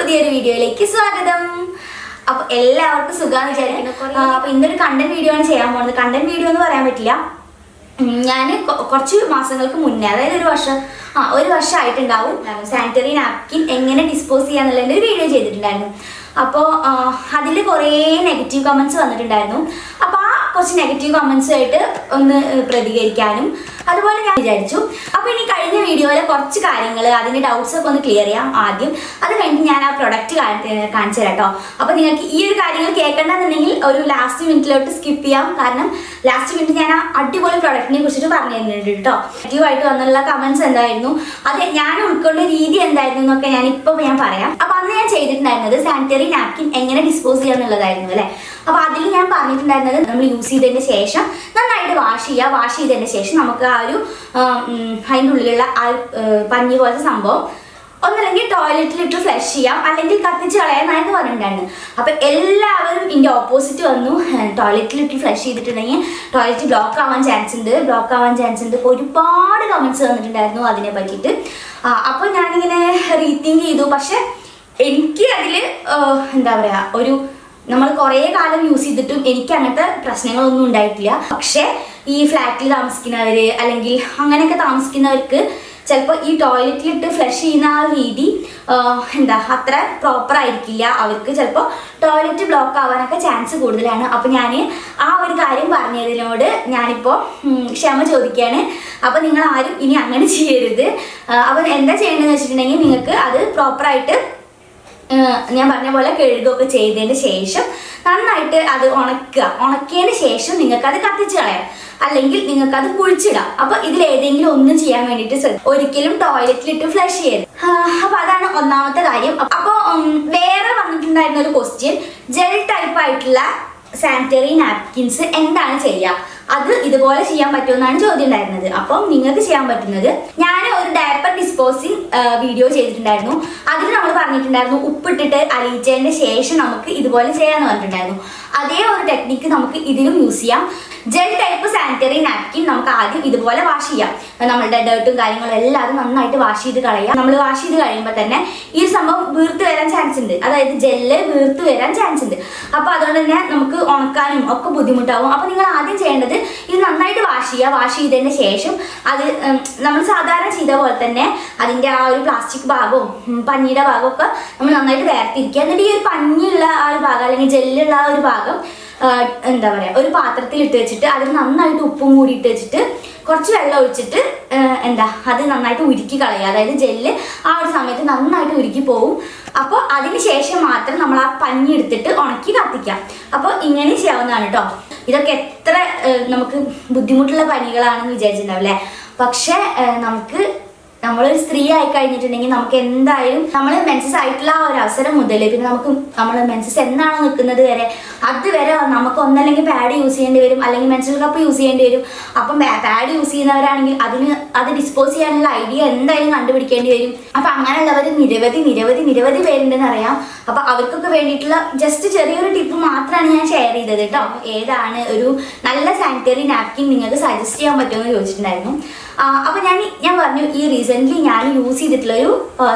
പുതിയൊരു വീഡിയോയിലേക്ക് സ്വാഗതം. അപ്പോൾ എല്ലാവർക്കും സുഖാന്ന് വിചാരിക്കുന്നു. അപ്പോൾ ഇന്നൊരു കണ്ടന്റ് വീഡിയോ ആണ് ചെയ്യാൻ പോകുന്നത്. കണ്ടന്റ് വീഡിയോ എന്ന് പറയാൻ പറ്റില്ല. ഞാൻ കുറച്ച് മാസങ്ങൾക്ക് മുന്നേ, അതായത് ഒരു വർഷമായിട്ടുണ്ടാവും, സാനിറ്ററി നാപ്കിൻ എങ്ങനെ ഡിസ്പോസ് ചെയ്യാന്നുള്ളതിൻ്റെ ഒരു വീഡിയോ ചെയ്തിട്ടുണ്ടായിരുന്നു. അപ്പോൾ അതിൽ കുറേ നെഗറ്റീവ് കമൻറ്റ്സ് വന്നിട്ടുണ്ടായിരുന്നു. അപ്പോൾ ആ കുറച്ച് നെഗറ്റീവ് കമൻറ്റ്സുമായിട്ട് ഒന്ന് പ്രതികരിക്കാനും അതുപോലെ ഞാൻ വിചാരിച്ചു. അപ്പോൾ ഇനി കഴിഞ്ഞ വീഡിയോയിലെ കുറച്ച് കാര്യങ്ങൾ, അതിൻ്റെ ഡൗട്ട്സ് ഒക്കെ ഒന്ന് ക്ലിയർ ചെയ്യാം ആദ്യം. അത് കഴിഞ്ഞ് ഞാൻ ആ പ്രൊഡക്റ്റ് കാണിച്ചു തരാം കേട്ടോ. അപ്പോൾ നിങ്ങൾക്ക് ഈ ഒരു കാര്യങ്ങൾ കേൾക്കണമെന്നുണ്ടെങ്കിൽ ഒരു ലാസ്റ്റ് മിനിറ്റിലോട്ട് സ്കിപ്പ് ചെയ്യാം. കാരണം ലാസ്റ്റ് മിനിറ്റ് ഞാൻ ആ അടിപൊളി പ്രൊഡക്റ്റിനെ കുറിച്ചിട്ട് പറഞ്ഞു തരുന്നുണ്ട് കേട്ടോ. നെഗറ്റീവായിട്ട് വന്നുള്ള കമൻറ്റ്സ് എന്തായിരുന്നു, അത് ഞാൻ ഉൾക്കൊണ്ട രീതി എന്തായിരുന്നു എന്നൊക്കെ ഞാൻ പറയാം. അപ്പോൾ അന്ന് ഞാൻ ചെയ്തിട്ടുണ്ടായിരുന്നത് സാനിറ്ററി നാപ്കിൻ എങ്ങനെ ഡിസ്പോസ് ചെയ്യുക എന്നുള്ളതായിരുന്നു അല്ലേ. അപ്പോൾ അതിൽ ഞാൻ പറഞ്ഞിട്ടുണ്ടായിരുന്നത് നമ്മൾ യൂസ് ചെയ്തതിന് ശേഷം നന്നായിട്ട് വാഷ് ചെയ്യുക. വാഷ് ചെയ്തതിന് ശേഷം നമുക്ക് ആ ഒരു അതിൻ്റെ ഉള്ളിലുള്ള ആ പഞ്ഞി പോലത്തെ സംഭവം ഒന്നല്ലെങ്കിൽ ടോയ്ലറ്റിലിട്ട് ഫ്ലഷ് ചെയ്യാം, അല്ലെങ്കിൽ കത്തിച്ച് കളയാനായിരുന്നു പറഞ്ഞിട്ടുണ്ടായിരുന്നു. അപ്പം എല്ലാവരും ഇതിൻ്റെ ഓപ്പോസിറ്റ് വന്നു. ടോയ്ലറ്റിലിട്ട് ഫ്ലഷ് ചെയ്തിട്ടുണ്ടെങ്കിൽ ടോയ്ലറ്റ് ബ്ലോക്ക് ആവാൻ ചാൻസ് ഉണ്ട്. ഒരുപാട് കമൻറ്റ്സ് വന്നിട്ടുണ്ടായിരുന്നു അതിനെ പറ്റിയിട്ട്. അപ്പോൾ ഞാനിങ്ങനെ റീതിങ്ക് ചെയ്തു. പക്ഷെ എനിക്ക് അതിൽ എന്താ പറയുക, നമ്മൾ കുറേ കാലം യൂസ് ചെയ്തിട്ടും എനിക്ക് അങ്ങനത്തെ പ്രശ്നങ്ങളൊന്നും ഉണ്ടായിട്ടില്ല. പക്ഷേ ഈ ഫ്ലാറ്റിൽ താമസിക്കുന്നവർ അല്ലെങ്കിൽ അങ്ങനെയൊക്കെ താമസിക്കുന്നവർക്ക് ചിലപ്പോൾ ഈ ടോയ്ലറ്റിലിട്ട് ഫ്ലഷ് ചെയ്യുന്ന ആ രീതി അത്ര പ്രോപ്പർ ആയിരിക്കില്ല. അവർക്ക് ചിലപ്പോൾ ടോയ്ലറ്റ് ബ്ലോക്ക് ആവാനൊക്കെ ചാൻസ് കൂടുതലാണ്. അപ്പോൾ ഞാൻ ആ ഒരു കാര്യം പറഞ്ഞതിനോട് ഞാനിപ്പോൾ ക്ഷമ ചോദിക്കുകയാണ്. അപ്പോൾ നിങ്ങൾ ആരും ഇനി അങ്ങനെ ചെയ്യരുത്. അപ്പോൾ എന്താ ചെയ്യേണ്ടതെന്ന് വെച്ചിട്ടുണ്ടെങ്കിൽ നിങ്ങൾക്ക് അത് പ്രോപ്പറായിട്ട് ഞാൻ പറഞ്ഞ പോലെ കഴുകുകയൊക്കെ ചെയ്തതിന് ശേഷം നന്നായിട്ട് അത് ഉണക്കിയതിന് ശേഷം നിങ്ങൾക്കത് കത്തിച്ച് കളയാം, അല്ലെങ്കിൽ നിങ്ങൾക്കത് കുഴിച്ചിടാം. അപ്പോൾ ഇതിലേതെങ്കിലും ഒന്നും ചെയ്യാൻ വേണ്ടിയിട്ട് ഒരിക്കലും ടോയ്ലറ്റിലിട്ട് ഫ്ലഷ് ചെയ്യരുത്. അപ്പോൾ അതാണ് ഒന്നാമത്തെ കാര്യം. അപ്പോൾ വേറെ വന്നിട്ടുണ്ടായിരുന്ന ഒരു ക്വസ്റ്റ്യൻ, ജെൽ ടൈപ്പ് ആയിട്ടുള്ള സാനിറ്ററി നാപ്കിൻസ് എന്താണ് ചെയ്യുക, അത് ഇതുപോലെ ചെയ്യാൻ പറ്റുമെന്നാണ് ചോദ്യം ഉണ്ടായിരുന്നത്. അപ്പം നിങ്ങൾക്ക് ചെയ്യാൻ പറ്റുന്നത്, ഞാൻ ഒരു ഡയപ്പർ ഡിസ്പോസിങ് വീഡിയോ ചെയ്തിട്ടുണ്ടായിരുന്നു. അതിൽ നമ്മൾ പറഞ്ഞിട്ടുണ്ടായിരുന്നു ഉപ്പിട്ടിട്ട് അലിയിച്ചതിന് ശേഷം നമുക്ക് ഇതുപോലെ ചെയ്യാമെന്ന് പറഞ്ഞിട്ടുണ്ടായിരുന്നു. അതേ ഒരു ടെക്നിക്ക് നമുക്ക് ഇതിലും യൂസ് ചെയ്യാം. ജെൽ ടൈപ്പ് സാനിറ്ററി നാപ്കിൻ നമുക്ക് ആദ്യം ഇതുപോലെ വാഷ് ചെയ്യാം. നമ്മളുടെ ഡേർട്ടും കാര്യങ്ങളും എല്ലാതും നന്നായിട്ട് വാഷ് ചെയ്ത് കളയാം. നമ്മൾ വാഷ് ചെയ്ത് കഴിയുമ്പോൾ തന്നെ ഈ സംഭവം വീർത്ത് വരാൻ ചാൻസ് ഉണ്ട്, അതായത് ജെല്ല് വീർത്ത് വരാൻ ചാൻസ് ഉണ്ട്. അപ്പോൾ അതുകൊണ്ട് തന്നെ നമുക്ക് ഉണക്കാനും ഒക്കെ ബുദ്ധിമുട്ടാവും. അപ്പോൾ നിങ്ങൾ ആദ്യം ചെയ്യേണ്ടത് ഇത് നന്നായിട്ട് വാഷ് ചെയ്യുക. വാഷ് ചെയ്തതിന് ശേഷം അത് നമ്മൾ സാധാരണ ചെയ്ത പോലെ തന്നെ അതിൻ്റെ ആ ഒരു പ്ലാസ്റ്റിക് ഭാഗവും പഞ്ഞിയുടെ ഭാഗവും ഒക്കെ നമ്മൾ നന്നായിട്ട് വേർതിരിക്കുക. എന്നിട്ട് ഈ ഒരു പഞ്ഞിയുള്ള ആ ഒരു ഭാഗം അല്ലെങ്കിൽ ജെല്ലുള്ള ആ ഒരു ഭാഗം എന്താ പറയുക, ഒരു പാത്രത്തിൽ ഇട്ട് വെച്ചിട്ട് അതിൽ നന്നായിട്ട് ഉപ്പും കൂടി ഇട്ട് വെച്ചിട്ട് കുറച്ച് വെള്ളം ഒഴിച്ചിട്ട് അത് നന്നായിട്ട് ഉരുക്കി കളയുക. അതായത് ജെല്ല് ആ ഒരു സമയത്ത് നന്നായിട്ട് ഉരുക്കി പോവും. അപ്പോൾ അതിന് ശേഷം മാത്രം നമ്മൾ ആ പഞ്ഞി എടുത്തിട്ട് ഉണക്കി കത്തിക്കാം. അപ്പോൾ ഇങ്ങനെ ചെയ്യാവുന്നതാണ് കേട്ടോ. ഇതൊക്കെ എത്ര നമുക്ക് ബുദ്ധിമുട്ടുള്ള പണികളാണെന്ന് വിചാരിച്ചിട്ടുണ്ടാവില്ലേ. പക്ഷേ നമ്മളൊരു സ്ത്രീ ആയി കഴിഞ്ഞിട്ടുണ്ടെങ്കിൽ നമുക്ക് എന്തായാലും നമ്മൾ മെൻസസ് ആയിട്ടുള്ള ആ ഒരു അവസരം മുതൽ പിന്നെ നമ്മൾ മെൻസസ് എന്നാണോ നിൽക്കുന്നത് വരെ അതുവരെ നമുക്ക് ഒന്നല്ലെങ്കിൽ പാഡ് യൂസ് ചെയ്യേണ്ടി വരും, അല്ലെങ്കിൽ മെൻസ്ട്രൽ കപ്പ് യൂസ് ചെയ്യേണ്ടി വരും. അപ്പം പാഡ് യൂസ് ചെയ്യുന്നവരാണെങ്കിൽ അത് ഡിസ്പോസ് ചെയ്യാനുള്ള ഐഡിയ എന്തായാലും കണ്ടുപിടിക്കേണ്ടി വരും. അപ്പം അങ്ങനെയുള്ളവർ നിരവധി പേരുണ്ടെന്ന് അറിയാം. അപ്പം അവർക്കൊക്കെ വേണ്ടിയിട്ടുള്ള ജസ്റ്റ് ചെറിയൊരു ടിപ്പ് മാത്രമാണ് ഞാൻ ഷെയർ ചെയ്തത് കേട്ടോ. ഏതാണ് ഒരു നല്ല സാനിറ്ററി നാപ്കിൻ നിങ്ങൾക്ക് സജസ്റ്റ് ചെയ്യാൻ പറ്റുമെന്ന് ചോദിച്ചിട്ടുണ്ടായിരുന്നു. അപ്പോൾ ഞാൻ പറഞ്ഞു, ഈ റീസെൻ്റ്ലി ഞാൻ യൂസ് ചെയ്തിട്ടുള്ള ഒരു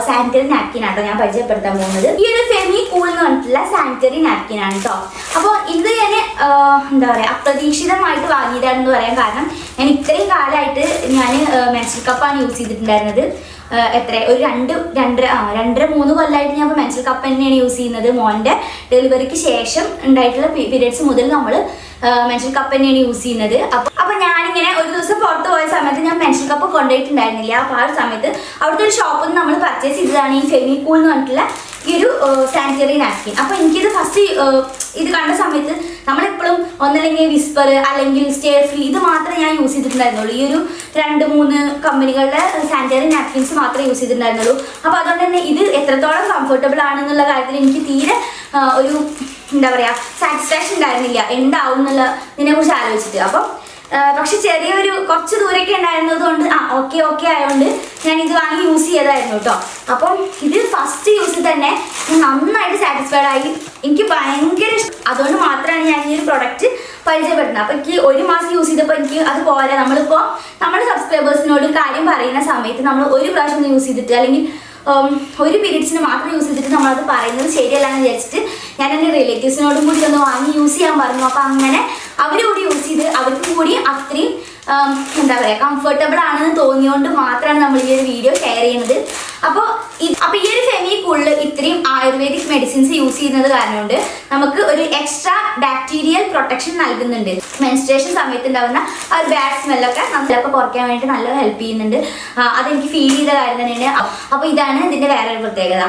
സാനിറ്ററി നാപ്കിൻ ആട്ടോ ഞാൻ പരിചയപ്പെടുത്താൻ പോകുന്നത്. ഈ ഒരു ഫെമികൂൾ എന്ന് പറഞ്ഞിട്ടുള്ള സാനിറ്ററി നാപ്കിൻ ആണ് കേട്ടോ. അപ്പോൾ ഇത് ഞാൻ അപ്രതീക്ഷിതമായിട്ട് വാങ്ങിയതാണെന്ന് പറയാൻ കാരണം, ഞാൻ ഇത്രയും കാലമായിട്ട് ഞാൻ മെൻസ്ട്രൽ കപ്പാണ് യൂസ് ചെയ്തിട്ടുണ്ടായിരുന്നത്. ഒരു 2-3 കൊല്ലമായിട്ട് ഞാൻ ഇപ്പോൾ മെൻസ്ട്രൽ കപ്പ് തന്നെയാണ് യൂസ് ചെയ്യുന്നത്. മോൻ്റെ ഡെലിവറിക്ക് ശേഷം ഉണ്ടായിട്ടുള്ള പീരിയഡ്സ് മുതൽ നമ്മൾ മെൻസ്ട്രൽ കപ്പ് തന്നെയാണ് യൂസ് ചെയ്യുന്നത്. അപ്പോൾ ഞാനിങ്ങനെ ഒരു ദിവസം പുറത്ത് പോയ സമയത്ത് ഞാൻ മെൻസ്ട്രൽ കപ്പ് കൊണ്ടുപോയിട്ടുണ്ടായിരുന്നില്ല. അപ്പോൾ ആ ഒരു സമയത്ത് അവിടുത്തെ ഒരു ഷോപ്പിൽ നിന്ന് നമ്മൾ പർച്ചേസ് ചെയ്തതാണ് ഈ ഫെമികൂൾ എന്ന് പറഞ്ഞിട്ടുള്ള ഈ ഒരു സാനിറ്ററി നാപ്കിൻ. അപ്പോൾ എനിക്കിത് ഫസ്റ്റ് ഇത് കണ്ട സമയത്ത് നമ്മളെപ്പോഴും ഒന്നല്ലെങ്കിൽ വിസ്പർ അല്ലെങ്കിൽ സ്റ്റേ ഫ്രീ ഇത് മാത്രമേ ഞാൻ യൂസ് ചെയ്തിട്ടുണ്ടായിരുന്നുള്ളൂ. ഈ ഒരു 2-3 കമ്പനികളുടെ സാനിറ്ററി നാപ്കിൻസ് മാത്രമേ യൂസ് ചെയ്തിട്ടുണ്ടായിരുന്നുള്ളൂ. അപ്പോൾ അതുകൊണ്ട് തന്നെ ഇത് എത്രത്തോളം കംഫർട്ടബിൾ ആണെന്നുള്ള കാര്യത്തിൽ എനിക്ക് തീരെ ഒരു സാറ്റിസ്ഫാക്ഷൻ ഉണ്ടായിരുന്നില്ല എന്താവും എന്നുള്ളതിനെക്കുറിച്ച് ആലോചിച്ചിട്ട്. അപ്പം പക്ഷെ കുറച്ച് ദൂരമൊക്കെ ഉണ്ടായിരുന്നത് കൊണ്ട് ഓക്കെ ആയതുകൊണ്ട് ഞാൻ ഇത് വാങ്ങി യൂസ് ചെയ്തായിരുന്നു കേട്ടോ. അപ്പം ഇത് ഫസ്റ്റ് യൂസിൽ തന്നെ നന്നായിട്ട് സാറ്റിസ്ഫൈഡ് ആയി. എനിക്ക് ഭയങ്കര ഇഷ്ടം. അതുകൊണ്ട് മാത്രമാണ് ഞാൻ ഈ ഒരു പ്രൊഡക്റ്റ് പരിചയപ്പെടുന്നത്. അപ്പോൾ എനിക്ക് 1 മാസം യൂസ് ചെയ്തപ്പോൾ എനിക്ക് അത് പോരാ. നമ്മുടെ സബ്സ്ക്രൈബേഴ്സിനോട് കാര്യം പറയുന്ന സമയത്ത് നമ്മൾ ഒരു പ്രാവശ്യം യൂസ് ചെയ്തിട്ട് അല്ലെങ്കിൽ ഒരു പീരീഡ്സിന് മാത്രം യൂസ് ചെയ്തിട്ട് നമ്മളത് പറയുന്നത് ശരിയല്ല എന്ന് വിചാരിച്ചിട്ട് ഞാൻ എൻ്റെ റിലേറ്റീവ്സിനോടും കൂടി ഒന്ന് വാങ്ങി യൂസ് ചെയ്യാൻ പറഞ്ഞു. അപ്പോൾ അങ്ങനെ അവരും കൂടി യൂസ് ചെയ്ത് അവർക്കും കൂടി അത്രയും എന്താ പറയുക കംഫർട്ടബിൾ ആണെന്ന് തോന്നിയോണ്ട് മാത്രമാണ് നമ്മൾ ഈ ഒരു വീഡിയോ ഷെയർ ചെയ്യുന്നത്. അപ്പോൾ ഈ ഒരു ഫെമിക്കൂളിൽ ഇത്രയും ആയുർവേദിക് മെഡിസിൻസ് യൂസ് ചെയ്യുന്നത് കാരണം കൊണ്ട് നമുക്ക് ഒരു എക്സ്ട്രാ ബാക്ടീരിയൽ പ്രൊട്ടക്ഷൻ നൽകുന്നുണ്ട്. മെൻസ്ട്രേഷൻ സമയത്ത് ഉണ്ടാകുന്ന ആ ഒരു ബാഡ് സ്മെല്ലൊക്കെ നമ്മളൊക്കെ കുറയ്ക്കാൻ വേണ്ടിയിട്ട് നല്ല ഹെൽപ്പ് ചെയ്യുന്നുണ്ട്. അതെനിക്ക് ഫീൽ ചെയ്ത കാര്യം തന്നെയാണ്. അപ്പോൾ ഇതാണ് ഇതിൻ്റെ വേറൊരു പ്രത്യേകത.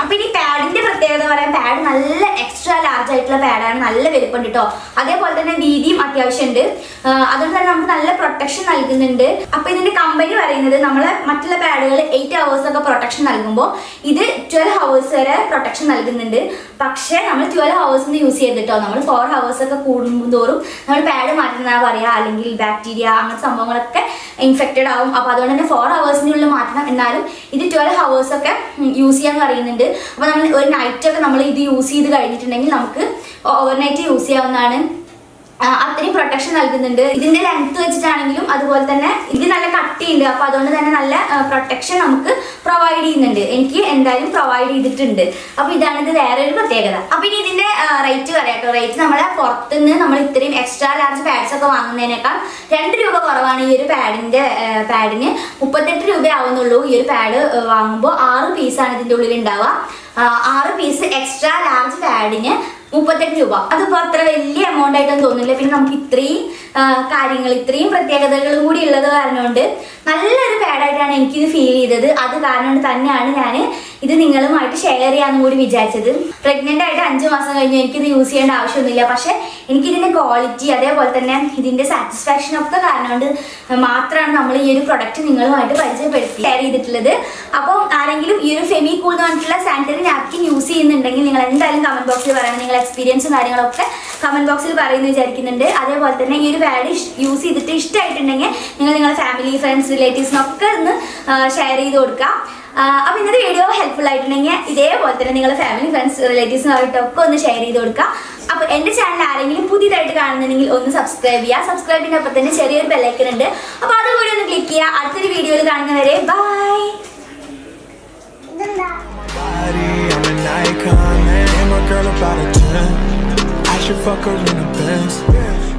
അപ്പോൾ ഇനി പാഡിൻ്റെ പ്രത്യേകത പറയാൻ, പാഡ് നല്ല എക്സ്ട്രാ ലാർജ് ആയിട്ടുള്ള പാഡാണ്, നല്ല വലുപ്പമുണ്ട് കേട്ടോ. അതേപോലെ തന്നെ വീതിയും അത്യാവശ്യമുണ്ട്. അതുകൊണ്ട് തന്നെ നമുക്ക് നല്ല പ്രൊട്ടക്ഷൻ നൽകുന്നുണ്ട്. അപ്പോൾ ഇതിൻ്റെ കമ്പനി പറയുന്നത് നമ്മളെ മറ്റുള്ള പാഡുകൾ 8 hours ഒക്കെ പ്രൊട്ടക്ഷൻ നൽകുമ്പോൾ ഇത് 12 hours വരെ പ്രൊട്ടക്ഷൻ നൽകുന്നുണ്ട്. പക്ഷേ നമ്മൾ 12 hours യൂസ് ചെയ്തിട്ടോ നമ്മൾ 4 hours ഒക്കെ കൂടുമ്പോഴും നമ്മൾ പാഡ് മാറ്റുന്ന പറയുക, അല്ലെങ്കിൽ ബാക്ടീരിയ അങ്ങനത്തെ സംഭവങ്ങളൊക്കെ ഇൻഫെക്റ്റഡ് ആവും. അപ്പോൾ അതുകൊണ്ട് തന്നെ 4 hours മാറ്റണം. എന്നാലും ഇത് 12 hours ഒക്കെ യൂസ് ചെയ്യാൻ പറയുന്നുണ്ട്. അപ്പോൾ നമ്മൾ ഒരു നൈറ്റൊക്കെ നമ്മൾ ഇത് യൂസ് ചെയ്ത് കഴിഞ്ഞിട്ടുണ്ടെങ്കിൽ നമുക്ക് ഓവർനൈറ്റ് യൂസ് ചെയ്യാവുന്നതാണ്. അത്രയും പ്രൊട്ടക്ഷൻ നൽകുന്നുണ്ട്. ഇതിന്റെ ലെങ്ത് വെച്ചിട്ടാണെങ്കിലും അതുപോലെ തന്നെ ഇത് നല്ല കട്ടിയുണ്ട്. അപ്പോൾ അതുകൊണ്ട് തന്നെ നല്ല പ്രൊട്ടക്ഷൻ നമുക്ക് പ്രൊവൈഡ് ചെയ്യുന്നുണ്ട്. എനിക്ക് എന്തായാലും പ്രൊവൈഡ് ചെയ്തിട്ടുണ്ട്. അപ്പോൾ ഇതാണ് ഇത് വേറെ ഒരു പ്രത്യേകത. അപ്പോൾ ഇനി ഇതിന്റെ റേറ്റ് പറയാട്ടോ. റേറ്റ് നമ്മളെ പുറത്തുനിന്ന് നമ്മൾ ഇത്രയും എക്സ്ട്രാ ലാർജ് പാഡ്സ് ഒക്കെ വാങ്ങുന്നതിനേക്കാൾ 2 രൂപ കുറവാണ് ഈ ഒരു പാഡിന് 38 രൂപ ആവുന്നുള്ളൂ. ഈ ഒരു പാഡ് വാങ്ങുമ്പോൾ 6 പീസാണ് ഇതിൻ്റെ ഉള്ളിൽ ഉണ്ടാവുക. 6 പീസ് എക്സ്ട്രാ ലാർജ് പാഡിന് 38 രൂപ. അതിപ്പോൾ അത്ര വലിയ എമൗണ്ട് ആയിട്ടൊന്നും തോന്നുന്നില്ല. പിന്നെ നമുക്ക് ഇത്രയും കാര്യങ്ങൾ, ഇത്രയും പ്രത്യേകതകളും കൂടി ഉള്ളത് കാരണം കൊണ്ട് നല്ലൊരു പാഡായിട്ടാണ് എനിക്കിത് ഫീൽ ചെയ്തത്. അത് കാരണം കൊണ്ട് തന്നെയാണ് ഞാൻ ഇത് നിങ്ങളുമായിട്ട് ഷെയർ ചെയ്യാമെന്നും കൂടി വിചാരിച്ചത്. പ്രഗ്നൻ്റ് ആയിട്ട് 5 മാസം കഴിഞ്ഞ് എനിക്കിത് യൂസ് ചെയ്യേണ്ട ആവശ്യമൊന്നുമില്ല. പക്ഷേ എനിക്കിതിൻ്റെ ക്വാളിറ്റി അതേപോലെ തന്നെ ഇതിൻ്റെ സാറ്റിസ്ഫാക്ഷൻ ഒക്കെ കാരണം കൊണ്ട് മാത്രമാണ് നമ്മൾ ഈ ഒരു പ്രൊഡക്റ്റ് നിങ്ങളുമായിട്ട് പരിചയപ്പെടുത്തി ഷെയർ ചെയ്തിട്ടുള്ളത്. അപ്പോൾ ആരെങ്കിലും ഈ ഒരു ഫെമിക്കൂൾ എന്ന് പറഞ്ഞിട്ടുള്ള സാനിറ്ററി നാപ്കിൻ യൂസ് ചെയ്യുന്നുണ്ടെങ്കിൽ നിങ്ങൾ എന്തായാലും കമൻറ്റ് ബോക്സിൽ പറയണം. നിങ്ങൾ എക്സ്പീരിയൻസും കാര്യങ്ങളൊക്കെ കമൻറ്റ് ബോക്സിൽ പറയുമെന്ന് വിചാരിക്കുന്നുണ്ട്. അതേപോലെ തന്നെ ഈ ഒരു പാഡ് യൂസ് ചെയ്തിട്ട് ഇഷ്ടമായിട്ടുണ്ടെങ്കിൽ നിങ്ങൾ നിങ്ങളുടെ ഫാമിലി, ഫ്രണ്ട്സ്, റിലേറ്റീവ്സിനൊക്കെ ഒന്ന് ഷെയർ ചെയ്ത് കൊടുക്കുക. അപ്പോൾ ഇന്നത്തെ വീഡിയോ ഹെൽപ്ഫുൾ ആയിട്ടുണ്ടെങ്കിൽ ഇതേപോലെ തന്നെ നിങ്ങളുടെ ഫാമിലി, ഫ്രണ്ട്സ്, റിലേറ്റീവ്സിനായിട്ടൊക്കെ ഒന്ന് ഷെയർ ചെയ്ത് കൊടുക്കുക. അപ്പോൾ എൻ്റെ ചാനൽ ആരെങ്കിലും പുതിയതായിട്ട് കാണുന്നുണ്ടെങ്കിൽ ഒന്ന് സബ്സ്ക്രൈബ് ചെയ്യുക. സബ്സ്ക്രൈബിൻ്റെ ഒപ്പം തന്നെ ചെറിയൊരു ബെല്ലൈക്കൺ ഉണ്ട്. അപ്പോൾ അതുകൂടി ഒന്ന് ക്ലിക്ക് ചെയ്യുക. അടുത്തൊരു വീഡിയോയിൽ കാണുന്നവരെ by. I should fuck her in the Benz.